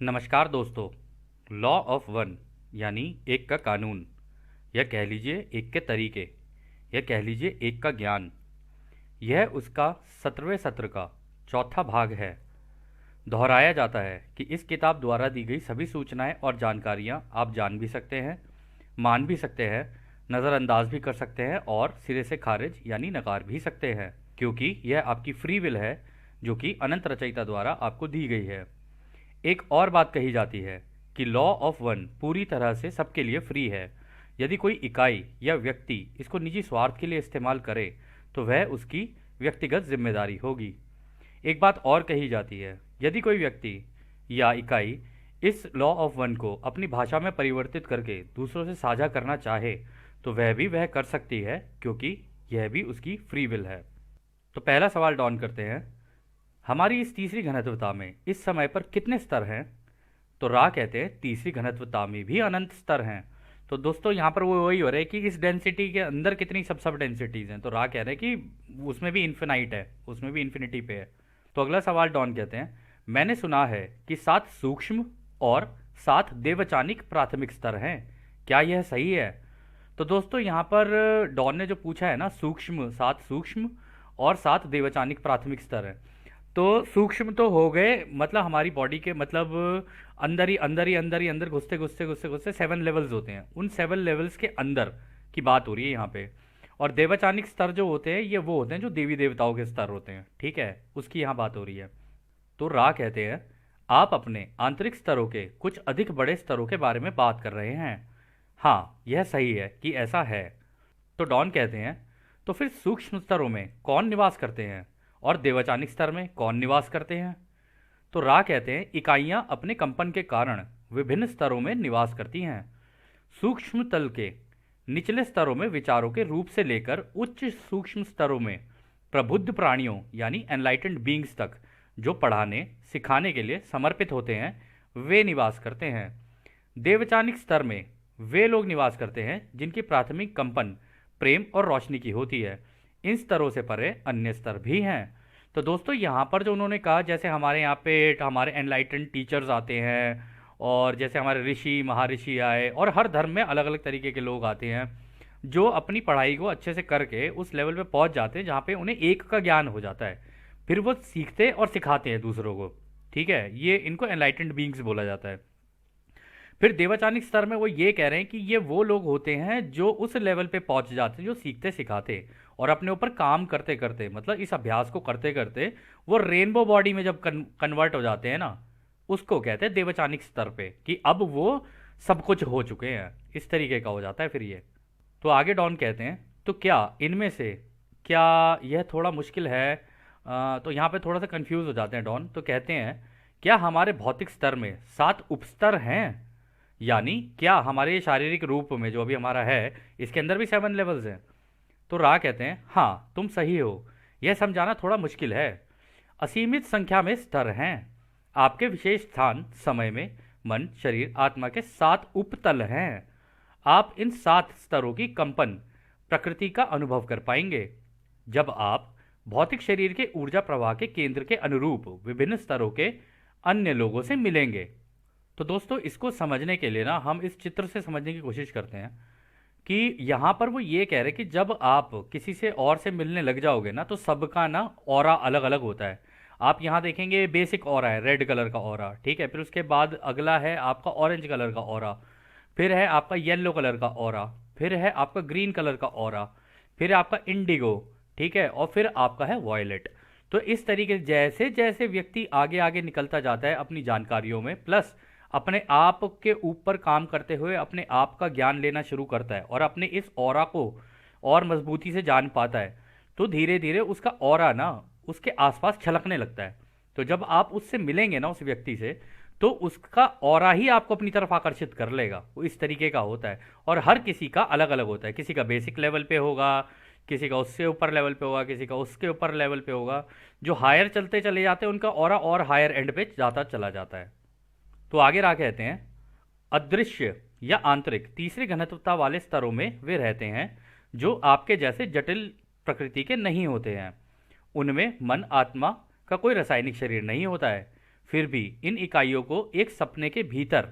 नमस्कार दोस्तों। Law of one यानी एक का कानून, या कह लीजिए एक के तरीके, या कह लीजिए एक का ज्ञान, यह उसका 17वें सत्र का चौथा भाग है। दोहराया जाता है कि इस किताब द्वारा दी गई सभी सूचनाएं और जानकारियां आप जान भी सकते हैं, मान भी सकते हैं, नज़रअंदाज भी कर सकते हैं और सिरे से खारिज यानी नकार भी सकते हैं, क्योंकि यह आपकी फ्री विल है जो कि अनंत रचयिता द्वारा आपको दी गई है। एक और बात कही जाती है कि लॉ ऑफ वन पूरी तरह से सबके लिए फ्री है। यदि कोई इकाई या व्यक्ति इसको निजी स्वार्थ के लिए इस्तेमाल करे तो वह उसकी व्यक्तिगत जिम्मेदारी होगी। एक बात और कही जाती है, यदि कोई व्यक्ति या इकाई इस लॉ ऑफ वन को अपनी भाषा में परिवर्तित करके दूसरों से साझा करना चाहे तो वह कर सकती है, क्योंकि यह भी उसकी फ्री विल है। तो पहला सवाल डॉन करते हैं, हमारी इस तीसरी घनत्वता में इस समय पर कितने स्तर हैं? तो रा कहते हैं तीसरी घनत्वता में भी अनंत स्तर हैं। तो दोस्तों यहाँ पर वो वही हो रहा है कि इस डेंसिटी के अंदर कितनी सब सब डेंसिटीज हैं। तो रा कह रहे हैं कि उसमें भी इन्फिनाइट है, उसमें भी इन्फिनिटी पे है। तो अगला सवाल डॉन कहते हैं, मैंने सुना है कि 7 सूक्ष्म और 7 देवचानिक प्राथमिक स्तर हैं, क्या यह सही है? तो दोस्तों यहाँ पर डॉन ने जो पूछा है ना, सूक्ष्म 7 सूक्ष्म और 7 देवचानिक प्राथमिक स्तर हैं। तो सूक्ष्म तो हो गए, मतलब हमारी बॉडी के मतलब अंदर घुसते घुसते घुसते घुसते 7 लेवल्स होते हैं। उन 7 लेवल्स के अंदर की बात हो रही है यहाँ पे। और देवाचानिक स्तर जो होते हैं ये वो होते हैं जो देवी देवताओं के स्तर होते हैं, ठीक है, उसकी यहाँ बात हो रही है। तो रा कहते हैं, आप अपने आंतरिक स्तरों के कुछ अधिक बड़े स्तरों के बारे में बात कर रहे हैं। हाँ, यह सही है कि ऐसा है। तो डॉन कहते हैं, तो फिर सूक्ष्म स्तरों में कौन निवास करते हैं और देवचानिक स्तर में कौन निवास करते हैं? तो रा कहते हैं, इकाइयां अपने कंपन के कारण विभिन्न स्तरों में निवास करती हैं। सूक्ष्म तल के निचले स्तरों में विचारों के रूप से लेकर उच्च सूक्ष्म स्तरों में प्रबुद्ध प्राणियों यानी एनलाइटेंड बींग्स तक जो पढ़ाने सिखाने के लिए समर्पित होते हैं वे निवास करते हैं। देवचानिक स्तर में वे लोग निवास करते हैं जिनकी प्राथमिक कंपन प्रेम और रोशनी की होती है। इन स्तरों से परे अन्य स्तर भी हैं। तो दोस्तों यहाँ पर जो उन्होंने कहा, जैसे हमारे यहाँ पे हमारे एनलाइटेंड टीचर्स आते हैं और जैसे हमारे ऋषि महर्षि आए, और हर धर्म में अलग अलग तरीके के लोग आते हैं जो अपनी पढ़ाई को अच्छे से करके उस लेवल पे पहुँच जाते हैं जहाँ पे उन्हें एक का ज्ञान हो जाता है। फिर वो सीखते और सिखाते हैं दूसरों को, ठीक है, ये इनको एनलाइटेंड बींग्स बोला जाता है। फिर देवाचानिक स्तर में वो ये कह रहे हैं कि ये वो लोग होते हैं जो उस लेवल पे पहुंच जाते हैं, जो सीखते सिखाते और अपने ऊपर काम करते करते, मतलब इस अभ्यास को करते करते वो रेनबो बॉडी में जब कन्वर्ट हो जाते हैं ना, उसको कहते हैं देवचानिक स्तर पे, कि अब वो सब कुछ हो चुके हैं। इस तरीके का हो जाता है फिर ये। तो आगे डॉन कहते हैं, तो क्या इनमें से क्या यह थोड़ा मुश्किल है? तो यहाँ पे थोड़ा सा कंफ्यूज हो जाते हैं डॉन। तो कहते हैं, क्या हमारे भौतिक स्तर में 7 उपस्तर हैं? यानी क्या हमारे शारीरिक रूप में जो अभी हमारा है इसके अंदर भी 7 लेवल्स हैं? तो रा कहते हैं, हाँ तुम सही हो, यह समझाना थोड़ा मुश्किल है। असीमित संख्या में स्तर हैं। आपके विशेष स्थान समय में मन शरीर आत्मा के 7 उपतल हैं। आप इन 7 स्तरों की कंपन प्रकृति का अनुभव कर पाएंगे जब आप भौतिक शरीर के ऊर्जा प्रवाह के केंद्र के अनुरूप विभिन्न स्तरों के अन्य लोगों से मिलेंगे। तो दोस्तों इसको समझने के लिए ना हम इस चित्र से समझने की कोशिश करते हैं कि यहाँ पर वो ये कह रहे हैं कि जब आप किसी से और से मिलने लग जाओगे ना तो सबका ना ऑरा अलग अलग होता है। आप यहाँ देखेंगे बेसिक ऑरा है रेड कलर का ऑरा, ठीक है, फिर उसके बाद अगला है आपका ऑरेंज कलर का ऑरा, फिर है आपका येलो कलर का ऑरा, फिर है आपका ग्रीन कलर का ऑरा, फिर आपका इंडिगो, ठीक है, और फिर आपका है वॉयलेट। तो इस तरीके से जैसे जैसे व्यक्ति आगे आगे निकलता जाता है अपनी जानकारियों में, प्लस अपने आप के ऊपर काम करते हुए अपने आप का ज्ञान लेना शुरू करता है और अपने इस ऑरा को और मजबूती से जान पाता है, तो धीरे धीरे उसका ऑरा ना उसके आसपास छलकने लगता है। तो जब आप उससे मिलेंगे ना उस व्यक्ति से, तो उसका ऑरा ही आपको अपनी तरफ आकर्षित कर लेगा। वो इस तरीके का होता है और हर किसी का अलग अलग होता है। किसी का बेसिक लेवल पे होगा, किसी का उससे ऊपर लेवल पे होगा, किसी का उसके ऊपर लेवल पे होगा। जो हायर चलते चले जाते हैं उनका ऑरा और हायर एंड पे जाता चला जाता है। तो आगे रा कहते हैं, अदृश्य या आंतरिक तीसरी घनत्वता वाले स्तरों में वे रहते हैं जो आपके जैसे जटिल प्रकृति के नहीं होते हैं। उनमें मन आत्मा का कोई रासायनिक शरीर नहीं होता है। फिर भी इन इकाइयों को एक सपने के भीतर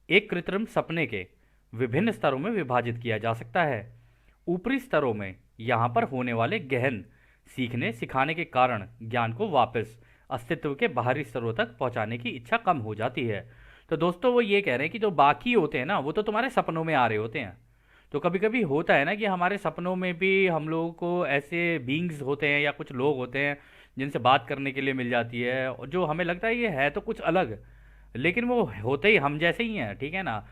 एक कृत्रिम सपने के विभिन्न स्तरों में विभाजित किया जा सकता है। ऊपरी स्तरों में यहाँ पर होने वाले गहन सीखने सिखाने के कारण ज्ञान को वापस अस्तित्व के बाहरी स्तरों तक पहुंचाने की इच्छा कम हो जाती है। तो दोस्तों वो ये कह रहे हैं कि जो बाकी होते हैं ना, वो तो तुम्हारे सपनों में आ रहे होते हैं। तो कभी कभी होता है ना कि हमारे सपनों में भी हम लोगों को ऐसे बींग्स होते हैं या कुछ लोग होते हैं जिनसे बात करने के लिए मिल जाती है, और जो हमें लगता है ये है तो कुछ अलग, लेकिन वो होते ही हम जैसे ही हैं, ठीक है ना।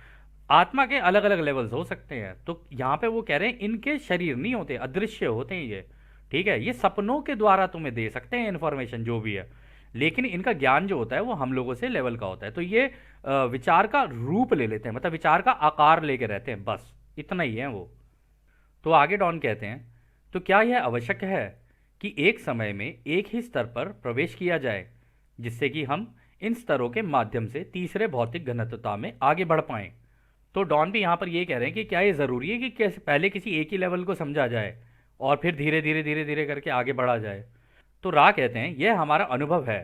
आत्मा के अलग अलग लेवल्स हो सकते हैं। तो यहाँ पे वो कह रहे हैं इनके शरीर नहीं होते, अदृश्य होते हैं ये, ठीक है। ये सपनों के द्वारा तुम्हें दे सकते हैं इन्फॉर्मेशन जो भी है, लेकिन इनका ज्ञान जो होता है वो हम लोगों से लेवल का होता है। तो ये विचार का रूप ले लेते हैं, मतलब विचार का आकार लेके रहते हैं, बस इतना ही है वो। तो आगे डॉन कहते हैं, तो क्या यह आवश्यक है कि एक समय में एक ही स्तर पर प्रवेश किया जाए जिससे कि हम इन स्तरों के माध्यम से तीसरे भौतिक घनत्वता में आगे बढ़ पाएं? तो डॉन भी यहाँ पर ये कह रहे हैं कि क्या ये ज़रूरी है कि कैसे पहले किसी एक ही लेवल को समझा जाए और फिर धीरे धीरे करके आगे बढ़ा जाए? तो रा कहते हैं यह हमारा अनुभव है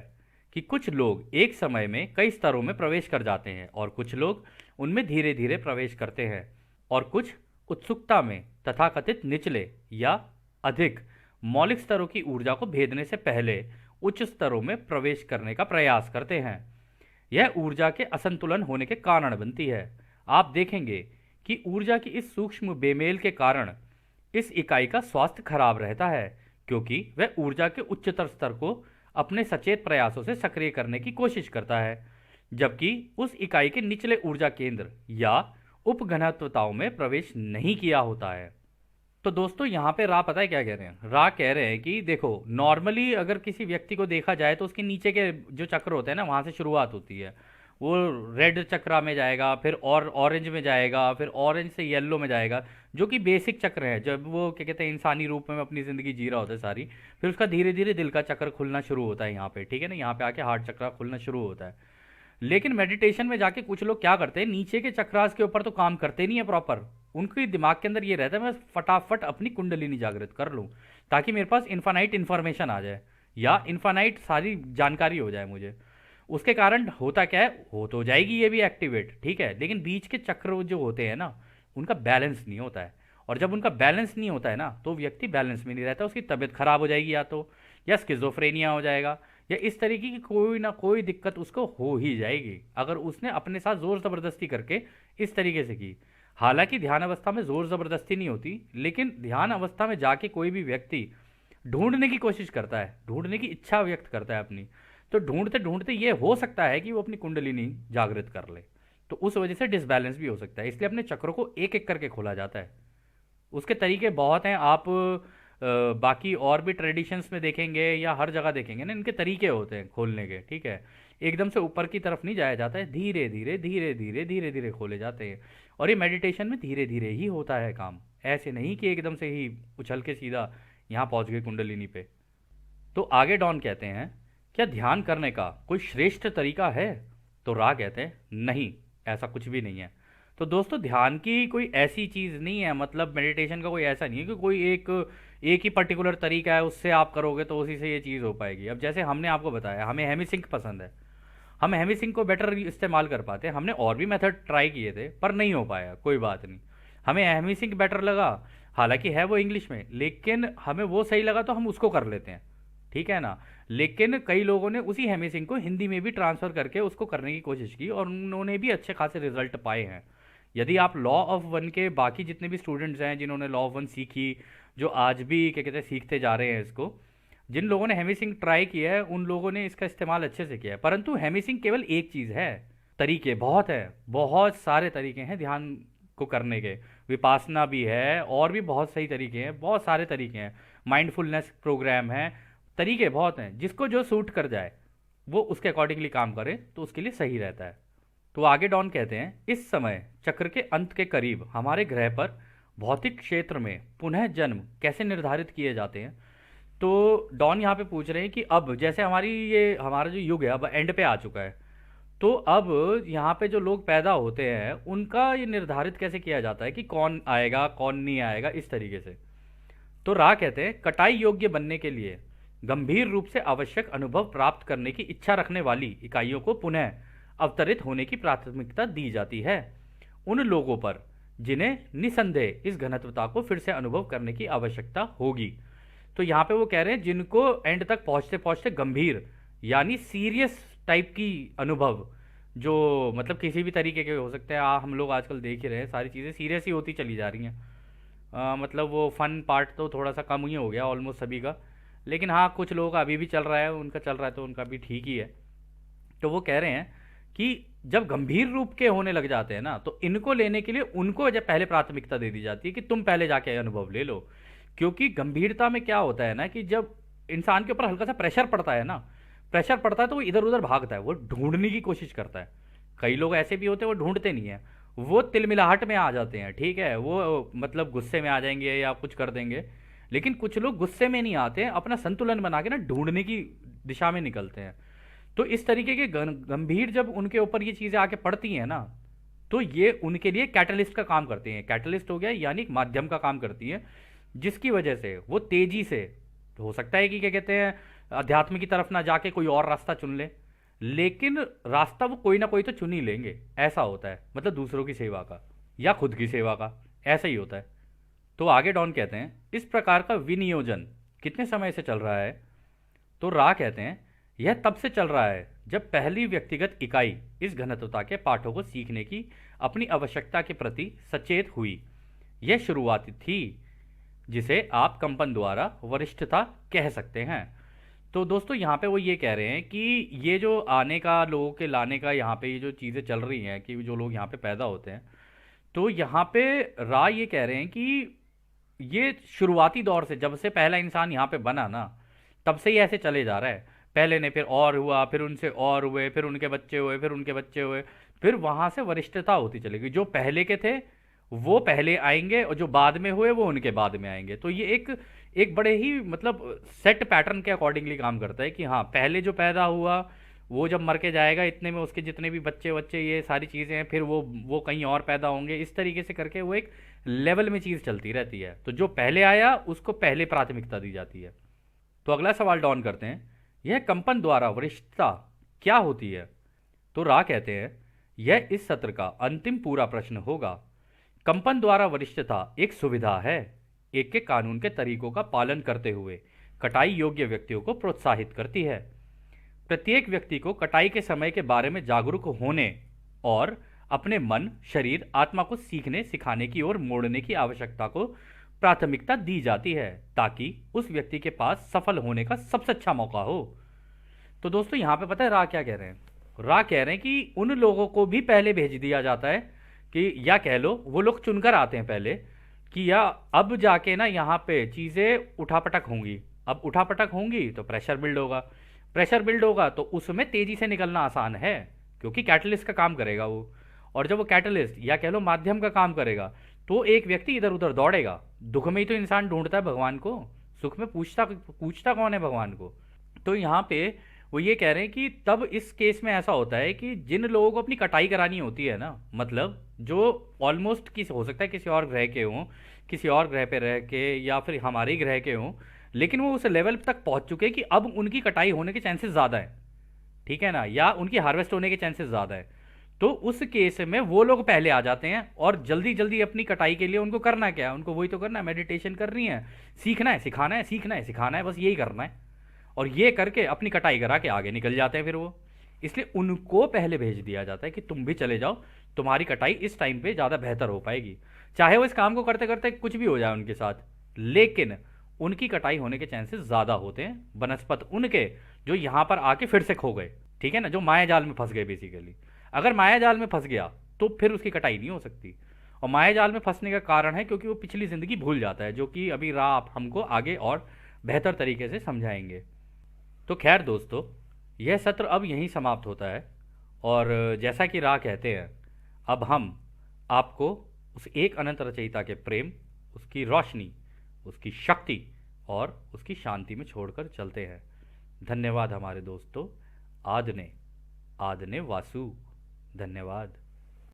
कि कुछ लोग एक समय में कई स्तरों में प्रवेश कर जाते हैं और कुछ लोग उनमें धीरे धीरे प्रवेश करते हैं, और कुछ उत्सुकता में तथाकथित निचले या अधिक मौलिक स्तरों की ऊर्जा को भेदने से पहले उच्च स्तरों में प्रवेश करने का प्रयास करते हैं। यह ऊर्जा के असंतुलन होने के कारण बनती है। आप देखेंगे कि ऊर्जा की इस सूक्ष्म बेमेल के कारण इस इकाई का स्वास्थ्य खराब रहता है, क्योंकि वह ऊर्जा के उच्चतर स्तर को अपने सचेत प्रयासों से सक्रिय करने की कोशिश करता है, जबकि उस इकाई के निचले ऊर्जा केंद्र या उपघनत्वताओं में प्रवेश नहीं किया होता है। तो दोस्तों यहाँ पे रा पता है क्या कह रहे हैं? रा कह रहे हैं कि देखो, नॉर्मली अगर किसी व्यक्ति को देखा जाए तो उसके नीचे के जो चक्र होते हैं ना, वहाँ से शुरुआत होती है। वो रेड चक्रा में जाएगा, फिर और ऑरेंज में जाएगा, फिर ऑरेंज से येलो में जाएगा, जो कि बेसिक चक्र है। जब वो क्या कहते हैं इंसानी रूप में अपनी ज़िंदगी जी रहा होता है सारी, फिर उसका धीरे धीरे दिल का चक्र खुलना शुरू होता है यहाँ पे, ठीक है ना। यहाँ पे आके हार्ट चक्र खुलना शुरू होता है। लेकिन मेडिटेशन में जाके कुछ लोग क्या करते हैं, नीचे के चक्रास के ऊपर तो काम करते नहीं है प्रॉपर। उनके दिमाग के अंदर ये रहता है मैं फटाफट अपनी कुंडलिनी जागृत कर लूँ ताकि मेरे पास इन्फानाइट इन्फॉर्मेशन आ जाए या इन्फानाइट सारी जानकारी हो जाए मुझे। उसके कारण होता क्या है, हो तो जाएगी ये भी एक्टिवेट, ठीक है, लेकिन बीच के चक्र जो होते हैं ना, उनका बैलेंस नहीं होता है। और जब उनका बैलेंस नहीं होता है ना, तो व्यक्ति बैलेंस में नहीं रहता, उसकी तबीयत खराब हो जाएगी, या स्किज़ोफ्रेनिया हो जाएगा, या इस तरीके की कोई ना कोई दिक्कत उसको हो ही जाएगी अगर उसने अपने साथ जोर ज़बरदस्ती करके इस तरीके से की। हालांकि ध्यान अवस्था में जोर ज़बरदस्ती नहीं होती, लेकिन ध्यान अवस्था में जाके कोई भी व्यक्ति ढूंढने की कोशिश करता है, ढूंढने की इच्छा व्यक्त करता है अपनी, तो ढूंढते ढूंढते ये हो सकता है कि वो अपनी कुंडलिनी जागृत कर ले। तो उस वजह से डिसबैलेंस भी हो सकता है, इसलिए अपने चक्रों को एक एक करके खोला जाता है। उसके तरीके बहुत हैं। आप बाकी और भी ट्रेडिशंस में देखेंगे या हर जगह देखेंगे ना, इनके तरीके होते हैं खोलने के, ठीक है। एकदम से ऊपर की तरफ नहीं जाया जाता है, धीरे धीरे धीरे धीरे धीरे धीरे खोले जाते हैं। और ये मेडिटेशन में धीरे धीरे ही होता है काम, ऐसे नहीं कि एकदम से ही उछल के सीधा यहाँ पहुँच गए कुंडलिनी पे। तो आगे डॉन कहते हैं, क्या ध्यान करने का कोई श्रेष्ठ तरीका है? तो रा कहते हैं नहीं, ऐसा कुछ भी नहीं है। तो दोस्तों ध्यान की कोई ऐसी चीज़ नहीं है, मतलब मेडिटेशन का कोई ऐसा नहीं है कि कोई एक एक ही पर्टिकुलर तरीका है उससे आप करोगे तो उसी से ये चीज़ हो पाएगी। अब जैसे हमने आपको बताया हमें हेमी सिंक पसंद है, हम हेमी सिंक को बेटर इस्तेमाल कर पाते हैं। हमने और भी मेथड ट्राई किए थे पर नहीं हो पाया, कोई बात नहीं, हमें हेमी सिंक बेटर लगा। हालांकि है वो इंग्लिश में, लेकिन हमें वो सही लगा तो हम उसको कर लेते हैं, ठीक है ना। लेकिन कई लोगों ने उसी हेमी सिंह को हिंदी में भी ट्रांसफ़र करके उसको करने की कोशिश की और उन्होंने भी अच्छे खासे रिजल्ट पाए हैं। यदि आप लॉ ऑफ वन के बाकी जितने भी स्टूडेंट्स हैं जिन्होंने लॉ ऑफ वन सीखी, जो आज भी क्या कहते हैं सीखते जा रहे हैं इसको, जिन लोगों ने हेमी सिंह ट्राई किया है उन लोगों ने इसका इस्तेमाल अच्छे से किया है। परंतु हेमी सिंह केवल एक चीज़ है, तरीके बहुत है, बहुत सारे तरीके हैं ध्यान को करने के। विपासना भी है और भी बहुत सही तरीके हैं, बहुत सारे तरीके हैं, माइंडफुलनेस प्रोग्राम है, तरीके बहुत हैं। जिसको जो सूट कर जाए वो उसके अकॉर्डिंगली काम करे तो उसके लिए सही रहता है। तो आगे डॉन कहते हैं, इस समय चक्र के अंत के करीब हमारे ग्रह पर भौतिक क्षेत्र में पुनः जन्म कैसे निर्धारित किए जाते हैं। तो डॉन यहाँ पे पूछ रहे हैं कि अब जैसे हमारा जो युग है अब एंड पे आ चुका है, तो अब यहाँ पे जो लोग पैदा होते हैं उनका ये निर्धारित कैसे किया जाता है कि कौन आएगा कौन नहीं आएगा, इस तरीके से। तो रा कहते हैं, कटाई योग्य बनने के लिए गंभीर रूप से आवश्यक अनुभव प्राप्त करने की इच्छा रखने वाली इकाइयों को पुनः अवतरित होने की प्राथमिकता दी जाती है उन लोगों पर जिन्हें निसंदेह इस घनत्वता को फिर से अनुभव करने की आवश्यकता होगी। तो यहाँ पे वो कह रहे हैं जिनको एंड तक पहुँचते पहुँचते गंभीर यानी सीरियस टाइप की अनुभव, जो मतलब किसी भी तरीके के हो सकते हैं, हम लोग आजकल देख ही रहे हैं सारी चीज़ें सीरियस ही होती चली जा रही हैं। मतलब वो फन पार्ट तो थोड़ा सा कम ही हो गया ऑलमोस्ट सभी का, लेकिन हाँ कुछ लोगों का अभी भी चल रहा है, उनका चल रहा है तो उनका भी ठीक ही है। तो वो कह रहे हैं कि जब गंभीर रूप के होने लग जाते हैं ना, तो इनको लेने के लिए उनको जब पहले प्राथमिकता दे दी जाती है कि तुम पहले जाके अनुभव ले लो। क्योंकि गंभीरता में क्या होता है ना कि जब इंसान के ऊपर हल्का सा प्रेशर पड़ता है ना, प्रेशर पड़ता है तो वो इधर उधर भागता है, वो ढूंढने की कोशिश करता है। कई लोग ऐसे भी होते हैं वो ढूंढते नहीं है, वो तिलमिलाहट में आ जाते हैं, ठीक है, वो मतलब गुस्से में आ जाएंगे या कुछ कर देंगे। लेकिन कुछ लोग गुस्से में नहीं आते हैं, अपना संतुलन बना के ना ढूंढने की दिशा में निकलते हैं। तो इस तरीके के गंभीर जब उनके ऊपर ये चीज़ें आके पड़ती हैं ना, तो ये उनके लिए कैटलिस्ट का काम करती हैं। कैटलिस्ट हो गया यानी माध्यम का काम करती है, जिसकी वजह से वो तेजी से, तो हो सकता है कि क्या कहते हैं अध्यात्म की तरफ ना जाके कोई और रास्ता चुन ले, लेकिन रास्ता वो कोई ना कोई तो चुन ही लेंगे। ऐसा होता है, मतलब दूसरों की सेवा का या खुद की सेवा का, ऐसा ही होता है। तो आगे डॉन कहते हैं इस प्रकार का विनियोजन कितने समय से चल रहा है। तो रा कहते हैं यह तब से चल रहा है जब पहली व्यक्तिगत इकाई इस घनत्वता के पाठों को सीखने की अपनी आवश्यकता के प्रति सचेत हुई। यह शुरुआत थी जिसे आप कंपन द्वारा वरिष्ठता कह सकते हैं। तो दोस्तों यहाँ पे वो ये कह रहे हैं कि ये जो आने का, लोगों के लाने का, यहाँ पे ये जो चीज़ें चल रही हैं कि जो लोग यहाँ पे पैदा होते हैं, तो यहाँ पे रा ये कह रहे हैं कि ये शुरुआती दौर से, जब से पहला इंसान यहाँ पे बना ना, तब से ही ऐसे चले जा रहा है। पहले ने फिर और हुआ, फिर उनसे और हुए, फिर उनके बच्चे हुए, फिर उनके बच्चे हुए, फिर वहां से वरिष्ठता होती चलेगी। जो पहले के थे वो पहले आएंगे और जो बाद में हुए वो उनके बाद में आएंगे। तो ये एक एक बड़े ही मतलब सेट पैटर्न के अकॉर्डिंगली काम करता है कि हाँ पहले जो पैदा हुआ वो जब मर के जाएगा, इतने में उसके जितने भी बच्चे बच्चे ये सारी चीज़ें हैं, फिर वो कहीं और पैदा होंगे, इस तरीके से करके वो एक लेवल में चीज़ चलती रहती है। तो जो पहले आया उसको पहले प्राथमिकता दी जाती है। तो अगला सवाल डॉन करते हैं, यह कंपन द्वारा वरिष्ठता क्या होती है। तो रा कहते हैं यह इस सत्र का अंतिम पूरा प्रश्न होगा। कंपन द्वारा वरिष्ठता एक सुविधा है, एक के कानून के तरीकों का पालन करते हुए कटाई योग्य व्यक्तियों को प्रोत्साहित करती है। प्रत्येक व्यक्ति को कटाई के समय के बारे में जागरूक होने और अपने मन, शरीर, आत्मा को सीखने सिखाने की ओर मोड़ने की आवश्यकता को प्राथमिकता दी जाती है, ताकि उस व्यक्ति के पास सफल होने का सबसे अच्छा मौका हो। तो दोस्तों यहाँ पे पता है रा क्या कह रहे हैं, रा कह रहे हैं कि उन लोगों को भी पहले भेज दिया जाता है कि, या कह लो वो लोग चुनकर आते हैं पहले कि या अब जाके ना यहाँ पे चीज़ें उठापटक होंगी। अब उठापटक होंगी तो प्रेशर बिल्ड होगा, प्रेशर बिल्ड होगा तो उसमें तेजी से निकलना आसान है क्योंकि कैटलिस्ट का काम करेगा वो। और जब वो कैटलिस्ट या कह लो माध्यम का काम करेगा तो एक व्यक्ति इधर उधर दौड़ेगा। दुख में ही तो इंसान ढूंढता है भगवान को, सुख में पूछता पूछता कौन है भगवान को। तो यहाँ पे वो ये कह रहे हैं कि तब इस केस में ऐसा होता है कि जिन लोगों को अपनी कटाई करानी होती है ना, मतलब जो ऑलमोस्ट किसी, हो सकता है किसी और ग्रह के हों, किसी और ग्रह पे रह के, या फिर हमारे ग्रह के हों, लेकिन वो उस लेवल तक पहुंच चुके हैं कि अब उनकी कटाई होने के चांसेस ज़्यादा है, ठीक है ना, या उनकी हार्वेस्ट होने के चांसेस ज़्यादा है। तो उस केस में वो लोग पहले आ जाते हैं और जल्दी जल्दी अपनी कटाई के लिए उनको करना क्या है, उनको वही तो करना है, मेडिटेशन करनी है, सीखना है सिखाना है, सीखना है सिखाना है, बस यही करना है। और ये करके अपनी कटाई करा के आगे निकल जाते हैं फिर वो। इसलिए उनको पहले भेज दिया जाता है कि तुम भी चले जाओ, तुम्हारी कटाई इस टाइम पे ज़्यादा बेहतर हो पाएगी। चाहे वो इस काम को करते करते कुछ भी हो जाए उनके साथ, लेकिन उनकी कटाई होने के चांसेस ज़्यादा होते हैं बनस्पत उनके जो यहाँ पर आके फिर से खो गए, ठीक है ना, जो माया जाल में फंस गए बेसिकली। अगर माया जाल में फंस गया तो फिर उसकी कटाई नहीं हो सकती। और माया जाल में फंसने का कारण है क्योंकि वो पिछली ज़िंदगी भूल जाता है, जो कि अभी राह आप हमको आगे और बेहतर तरीके से समझाएंगे। तो खैर दोस्तों, यह सत्र अब यहीं समाप्त होता है। और जैसा कि राह कहते हैं, अब हम आपको उस एक अनंत रचयिता के प्रेम, उसकी रोशनी, उसकी शक्ति और उसकी शांति में छोड़कर चलते हैं। धन्यवाद हमारे दोस्तों। आदने आदने वासु। धन्यवाद।